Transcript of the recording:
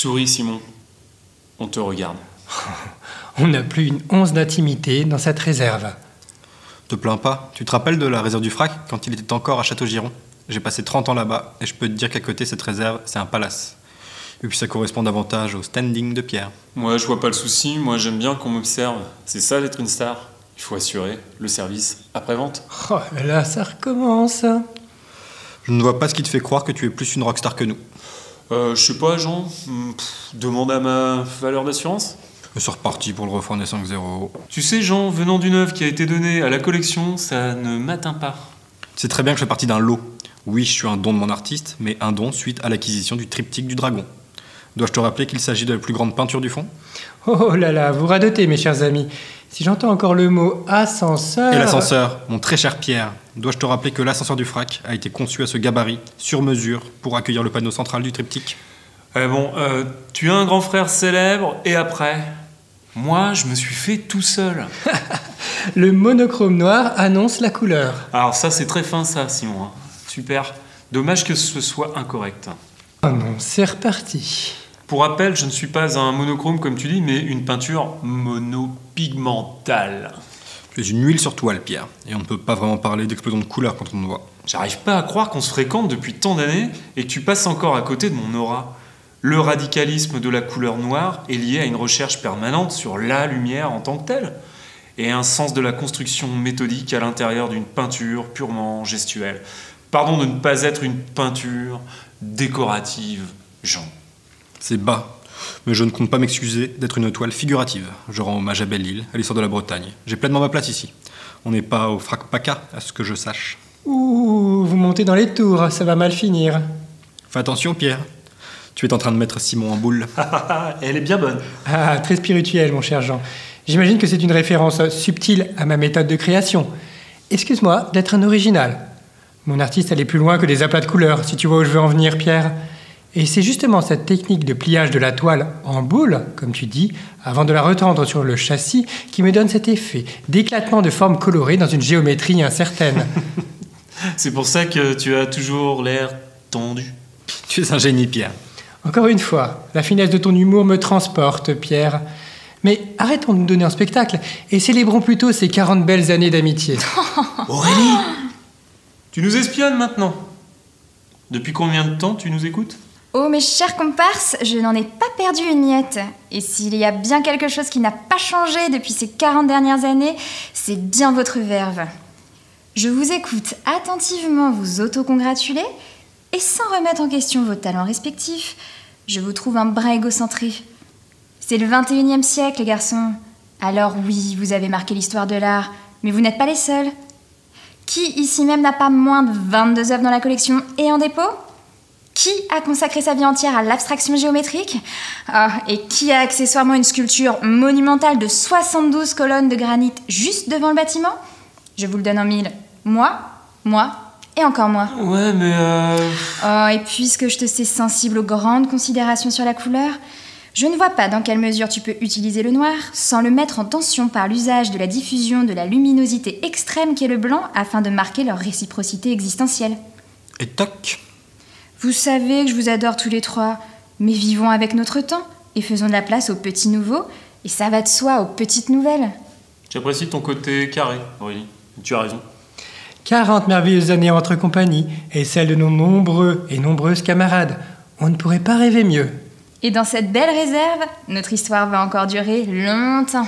Souris, Simon. On te regarde. On n'a plus une once d'intimité dans cette réserve. Te plains pas. Tu te rappelles de la réserve du Frac, quand il était encore à Château-Giron? J'ai passé 30 ans là-bas, et je peux te dire qu'à côté, cette réserve, c'est un palace. Et puis ça correspond davantage au standing de Pierre. Moi, je vois pas le souci. Moi, j'aime bien qu'on m'observe. C'est ça d'être une star. Il faut assurer le service après-vente. Oh, là, ça recommence. Je ne vois pas ce qui te fait croire que tu es plus une rockstar que nous. Je sais pas, Jean. Demande à ma valeur d'assurance. C'est reparti pour le refrain des 5-0. Tu sais, Jean, venant d'une œuvre qui a été donnée à la collection, ça ne m'atteint pas. Tu sais très bien que je fais partie d'un lot. Oui, je suis un don de mon artiste, mais un don suite à l'acquisition du triptyque du dragon. Dois-je te rappeler qu'il s'agit de la plus grande peinture du fond? Oh là là, vous radotez, mes chers amis. Si j'entends encore le mot ascenseur... Et l'ascenseur, mon très cher Pierre. Dois-je te rappeler que l'ascenseur du Frac a été conçu à ce gabarit, sur mesure, pour accueillir le panneau central du triptyque? Tu as un grand frère célèbre, et après? Moi, je me suis fait tout seul. Le monochrome noir annonce la couleur. Alors ça, c'est très fin, ça, Simon. Super. Dommage que ce soit incorrect. Oh non, c'est reparti. Pour rappel, je ne suis pas un monochrome, comme tu dis, mais une peinture monopigmentale. Tu es une huile sur toile, Pierre, et on ne peut pas vraiment parler d'explosion de couleur quand on te voit. J'arrive pas à croire qu'on se fréquente depuis tant d'années et que tu passes encore à côté de mon aura. Le radicalisme de la couleur noire est lié à une recherche permanente sur la lumière en tant que telle, et un sens de la construction méthodique à l'intérieur d'une peinture purement gestuelle. Pardon de ne pas être une peinture décorative, Jean. C'est bas, mais je ne compte pas m'excuser d'être une toile figurative. Je rends hommage à Belle-Île, à l'histoire de la Bretagne. J'ai pleinement ma place ici. On n'est pas au Frac Paca, à ce que je sache. Ouh, vous montez dans les tours, ça va mal finir. Fais attention, Pierre. Tu es en train de mettre Simon en boule. Elle est bien bonne. Ah, très spirituel, mon cher Jean. J'imagine que c'est une référence subtile à ma méthode de création. Excuse-moi d'être un original. Mon artiste allait plus loin que des aplats de couleurs, si tu vois où je veux en venir, Pierre. Et c'est justement cette technique de pliage de la toile en boule, comme tu dis, avant de la retendre sur le châssis, qui me donne cet effet d'éclatement de formes colorées dans une géométrie incertaine. C'est pour ça que tu as toujours l'air tendu. Tu es un génie, Pierre. Encore une fois, la finesse de ton humour me transporte, Pierre. Mais arrêtons de nous donner un spectacle et célébrons plutôt ces 40 belles années d'amitié. Aurélie, tu nous espionnes maintenant. Depuis combien de temps tu nous écoutes? Oh mes chers comparses, je n'en ai pas perdu une miette. Et s'il y a bien quelque chose qui n'a pas changé depuis ces 40 dernières années, c'est bien votre verve. Je vous écoute attentivement vous autocongratuler, et sans remettre en question vos talents respectifs, je vous trouve un brin égocentré. C'est le 21e siècle, les garçons. Alors oui, vous avez marqué l'histoire de l'art, mais vous n'êtes pas les seuls. Qui ici même n'a pas moins de 22 œuvres dans la collection et en dépôt? Qui a consacré sa vie entière à l'abstraction géométrique? Et qui a accessoirement une sculpture monumentale de 72 colonnes de granit juste devant le bâtiment? Je vous le donne en mille. Moi et encore moi. Ouais, mais et puisque je te sais sensible aux grandes considérations sur la couleur, je ne vois pas dans quelle mesure tu peux utiliser le noir sans le mettre en tension par l'usage de la diffusion de la luminosité extrême qu'est le blanc afin de marquer leur réciprocité existentielle. Et toc. Vous savez que je vous adore tous les trois, mais vivons avec notre temps et faisons de la place aux petits nouveaux, et ça va de soi aux petites nouvelles. j'apprécie ton côté carré, Aurélie. Tu as raison. 40 merveilleuses années entre compagnie et celles de nos nombreux et nombreuses camarades. On ne pourrait pas rêver mieux. Et dans cette belle réserve, notre histoire va encore durer longtemps.